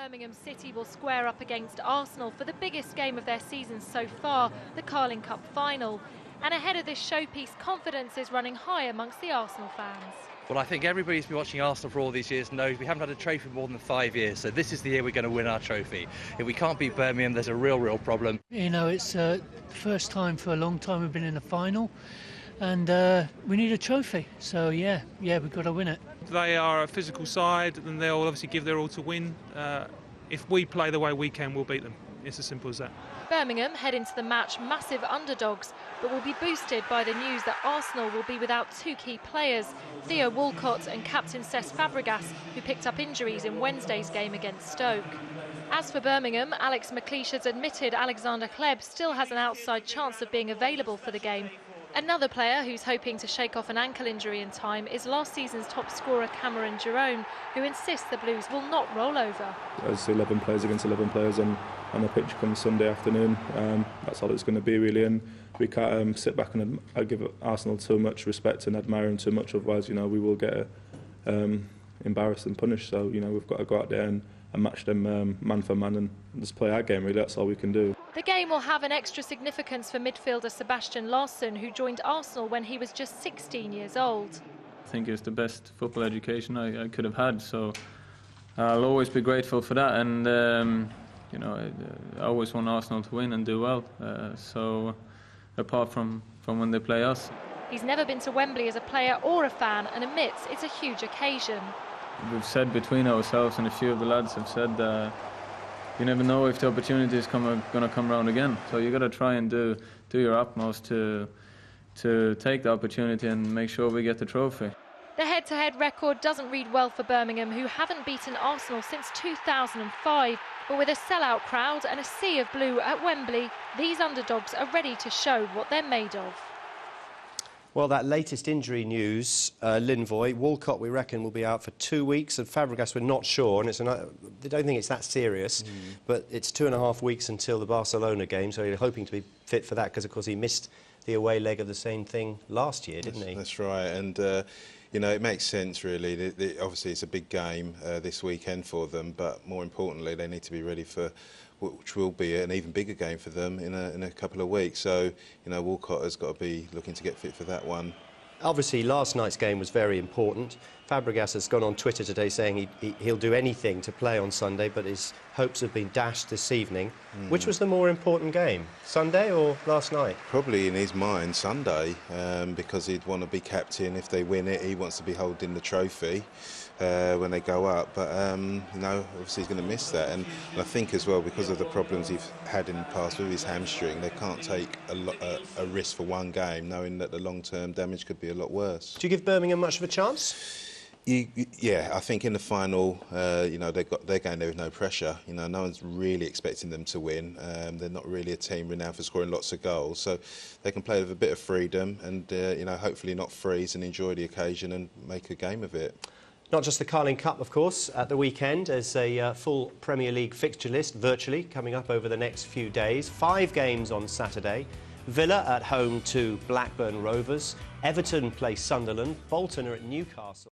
Birmingham City will square up against Arsenal for the biggest game of their season so far, the Carling Cup final. And ahead of this showpiece, confidence is running high amongst the Arsenal fans. Well, I think everybody who's been watching Arsenal for all these years knows we haven't had a trophy for more than 5 years, so this is the year we're going to win our trophy. If we can't beat Birmingham, there's a real problem. You know, it's the first time for a long time we've been in a final, and we need a trophy, so yeah, we've got to win it. They are a physical side, and they'll obviously give their all to win. If we play the way we can, we'll beat them. It's as simple as that. Birmingham head into the match massive underdogs, but will be boosted by the news that Arsenal will be without two key players, Theo Walcott and captain Cesc Fabregas, who picked up injuries in Wednesday's game against Stoke. As for Birmingham, Alex McLeish has admitted Alexander Kleb still has an outside chance of being available for the game. Another player who's hoping to shake off an ankle injury in time is last season's top scorer Cameron Jerome, who insists the Blues will not roll over. As 11 players against 11 players on the pitch come Sunday afternoon, that's all it's going to be really, and we can't sit back and give Arsenal too much respect and admire them too much, otherwise we will get embarrassed and punished. So we've got to go out there and match them man for man and just play our game really. That's all we can do. The game will have an extra significance for midfielder Sebastian Larsson, who joined Arsenal when he was just 16 years old. I think it's the best football education I could have had, so I'll always be grateful for that, and I always want Arsenal to win and do well, so apart from when they play us. He's never been to Wembley as a player or a fan and admits it's a huge occasion. We've said between ourselves, and a few of the lads have said you never know if the opportunity is going to come around again. So you've got to try and do your utmost to take the opportunity and make sure we get the trophy. The head-to-head record doesn't read well for Birmingham, who haven't beaten Arsenal since 2005. But with a sellout crowd and a sea of blue at Wembley, these underdogs are ready to show what they're made of. Well, that latest injury news, Linvoy, Walcott, we reckon, will be out for 2 weeks, and Fabregas, we're not sure, and they don't think it's that serious, but it's 2.5 weeks until the Barcelona game, so you're hoping to be fit for that, because, of course, he missed the away leg of the same thing last year, didn't he? That's right, and, it makes sense, really. Obviously, it's a big game this weekend for them, but more importantly, they need to be ready for which will be an even bigger game for them in a couple of weeks. So, Walcott has got to be looking to get fit for that one. Obviously, last night's game was very important. Fabregas has gone on Twitter today saying he'll do anything to play on Sunday, but his hopes have been dashed this evening. Which was the more important game, Sunday or last night? Probably in his mind, Sunday, because he'd want to be captain. If they win it, he wants to be holding the trophy when they go up. But, obviously he's going to miss that. And I think as well, because of the problems he's had in the past with his hamstring, they can't take a risk for one game, knowing that the long-term damage could be a lot worse. Do you give Birmingham much of a chance? Yeah, I think in the final, they're going there with no pressure. No one's really expecting them to win. They're not really a team renowned for scoring lots of goals, so they can play with a bit of freedom and, hopefully not freeze and enjoy the occasion and make a game of it. Not just the Carling Cup, of course, at the weekend. There's a full Premier League fixture list, virtually, coming up over the next few days. 5 games on Saturday. Villa at home to Blackburn Rovers. Everton play Sunderland. Bolton are at Newcastle.